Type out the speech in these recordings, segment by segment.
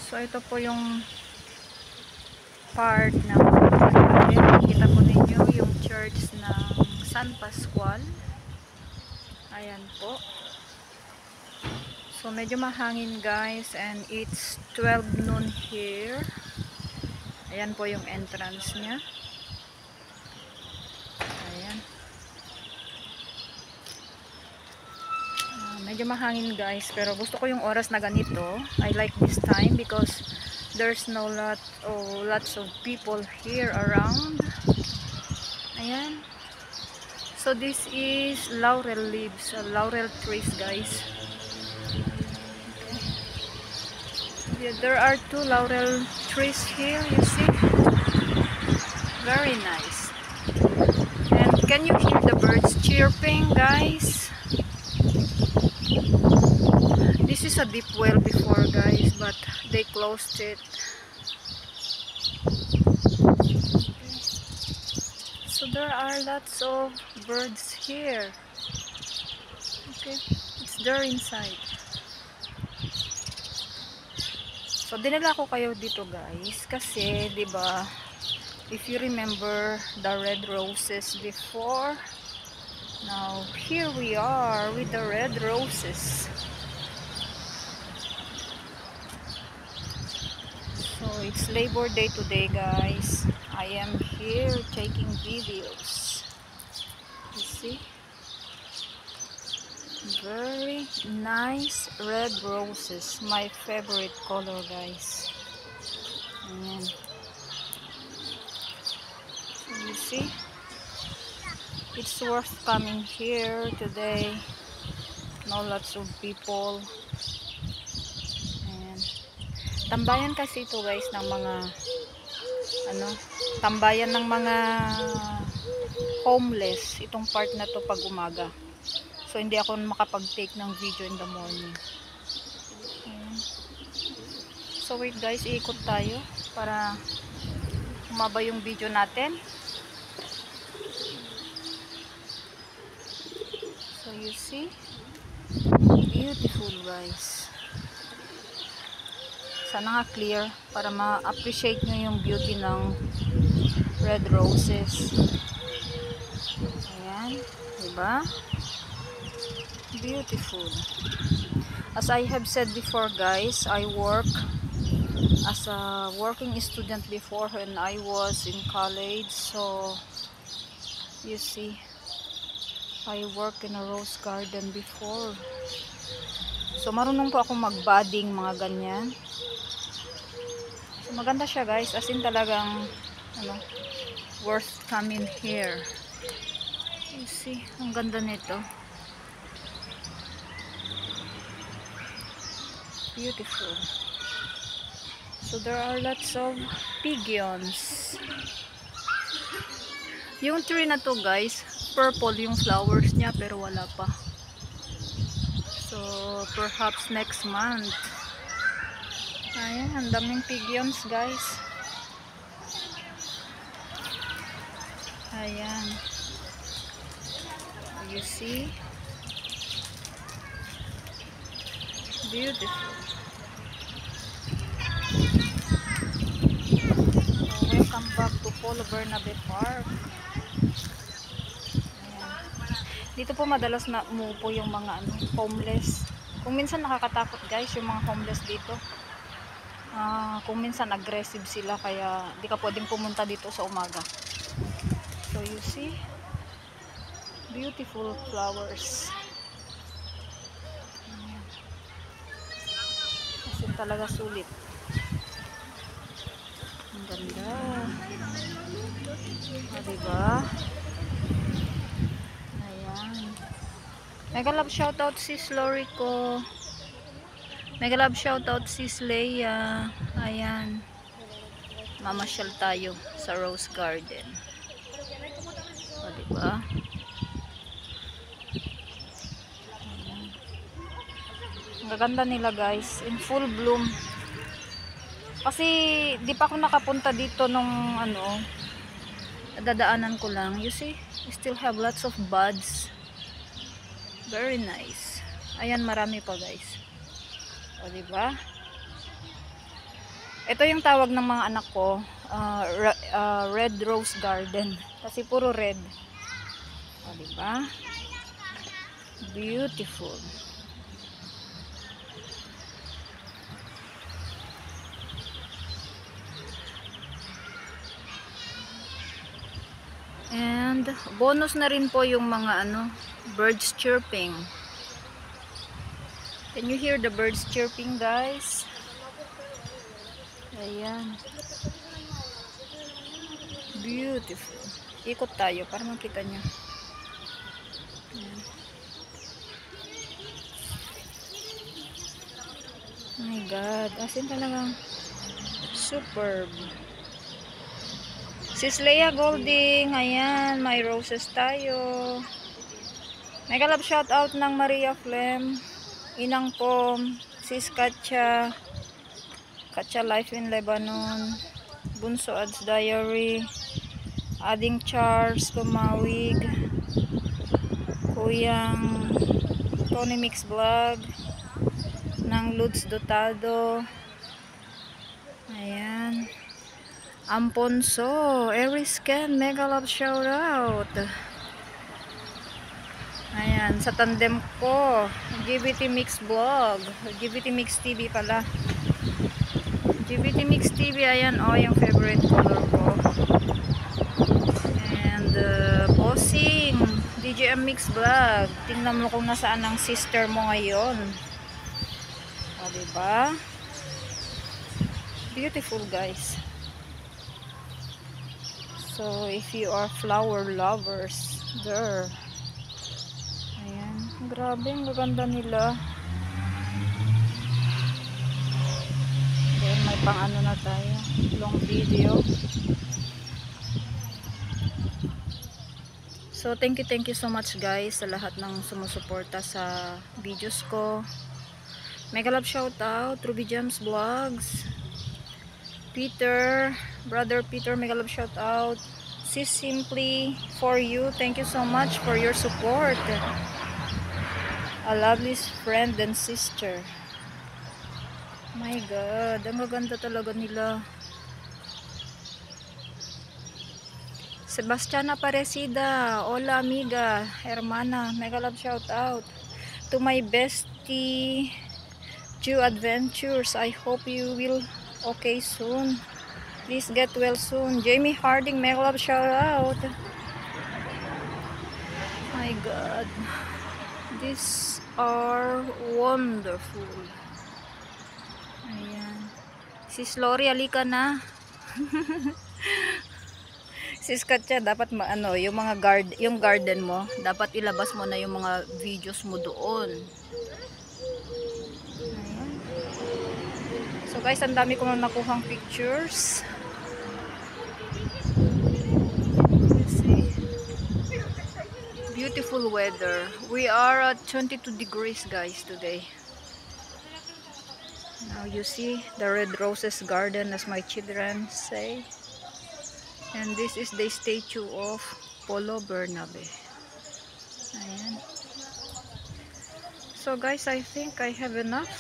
So ito po yung part na kita po ninyo yung church ng San Pascual. Ayan po. So medyo mahangin guys, and it's 12 noon here. Ayan po yung entrance niya. Ayan. Medyo mahangin guys, pero gusto ko yung oras na ganito. I like this time because there's lots of people here around. Ayan. So this is laurel leaves, laurel trees guys. Okay. Yeah, there are 2 laurel trees here, you see. Very nice. And can you hear the birds chirping guys? This is a deep well before guys, but they closed it. So there are lots of birds here. Okay, it's there inside. So dinala ko kayo dito guys kasi 'di ba, if you remember the red roses before, now here we are with the red roses. So it's Labor Day today guys. I am here taking videos. You see? Very nice red roses. My favorite color guys. Ayan. So you see? It's worth coming here today. Now lots of people. Tambayan kasi ito guys ng mga tambayan ng mga homeless itong part na to pag umaga. So hindi ako makapag-take ng video in the morning. Ayan. So wait guys, iikot tayo para humaba yung video natin. So you see, beautiful guys. Sana nga clear para ma-appreciate nyo yung beauty ng red roses. Ayan, diba? Beautiful. As I have said before guys, I work as a working student before when I was in college. So you see, I work in a rose garden before. So marunong po akong mag-budding mga ganyan. So, maganda siya guys, as in talagang worth coming here. You see, ang ganda nito. Beautiful. So there are lots of pigeons. Yung tree na to guys, purple yung flowers niya pero wala pa. So perhaps next month. Ayan, ang daming pigeons guys. Ayan. You see? Beautiful. So, welcome back to Polo Bernabe Park. Ayan. Dito po madalas na umupo yung mga homeless. Kung minsan nakakatakot guys yung mga homeless dito. Kung minsan aggressive sila kaya di ka pwedeng pumunta dito sa umaga. So you see, beautiful flowers. Kasi talaga sulit. Ang ganda. Diba? Ayan. Mega love shoutout sis Lorico. Mega love shoutout sis Leia. Ayan. Mamasyal tayo sa Rose Garden. O, diba? Ayan. Ang gaganda nila guys. In full bloom. Kasi di pa ako nakapunta dito nung dadaanan ko lang. You see? We still have lots of buds. Very nice. Ayan, marami pa guys. O, diba? Ito yung tawag ng mga anak ko, red rose garden. Kasi puro red. O, diba? Beautiful. And bonus na rin po yung mga birds chirping. Can you hear the birds chirping, guys? Ayan. Beautiful. Ikot tayo para makita nyo. Ayan. Oh my God. As in talagang superb. Sis Leia Golding. Ayan. May roses tayo. Mega love shout out ng Maria Flem. Inang Pom. Sis Katya. Katya Life in Lebanon. Bunso Ads Diary. Ading Charles Kumawig. Kuyang Tony Mix Vlog. Nang Lutz Dotado. Ayan. Amponso. Eriscan. Mega love shout out. Ayan. Sa tandem ko. GBT Mix Vlog. GBT Mix TV pala. GBT Mix TV. Ayan. O, yung favorite color ko. And Bossing. DJM Mix Vlog. Tingnan mo kung nasaan ang sister mo ngayon. O, diba? Beautiful, guys. So, if you are flower lovers, there. Ayan. Grabe, ang ganda nila. Then, may pang na tayo. Long video. So, thank you so much, guys, sa lahat ng sumusuporta sa videos ko. Mega love shout out, Ruby Gems Vlogs. Peter, brother Peter, mega love shout out. Sis Simply for you, thank you so much for your support. A lovely friend and sister. My God, ang maganda talaga nila. Sebastiana Parecida, hola amiga, hermana, mega love shout out. To my bestie, Jew Adventures, I hope you will okay soon. Please get well soon. Jamie Harding, mega love shout out. My God, these are wonderful. Ayan. Sis Lori, alika na. Sis Katya, dapat yung mga yung garden mo, dapat ilabas mo na yung mga videos mo doon. Ayan. So guys, ang dami ko na nakuhang pictures. Beautiful weather. We are at 22 degrees, guys, today. Now you see the red roses garden, as my children say. And this is the statue of Polo Bernabe. Ayan. So guys, I think I have enough.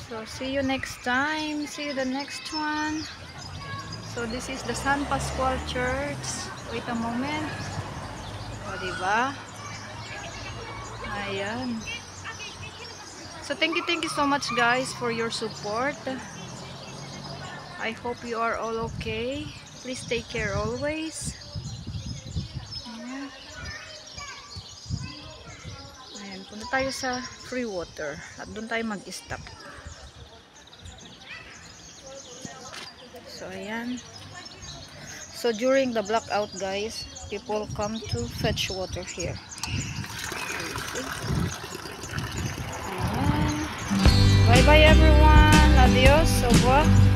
So see you next time. See you the next one. So this is the San Pascual Church. Wait a moment. O, diba? Ayan. So thank you so much, guys, for your support. I hope you are all okay. Please take care always. Ayan. Ayan, punta tayo sa free water at doon tayo mag-stop. So ayan. So during the blackout, guys, people come to fetch water here. Ayan. Bye bye everyone. Adios. Au revoir.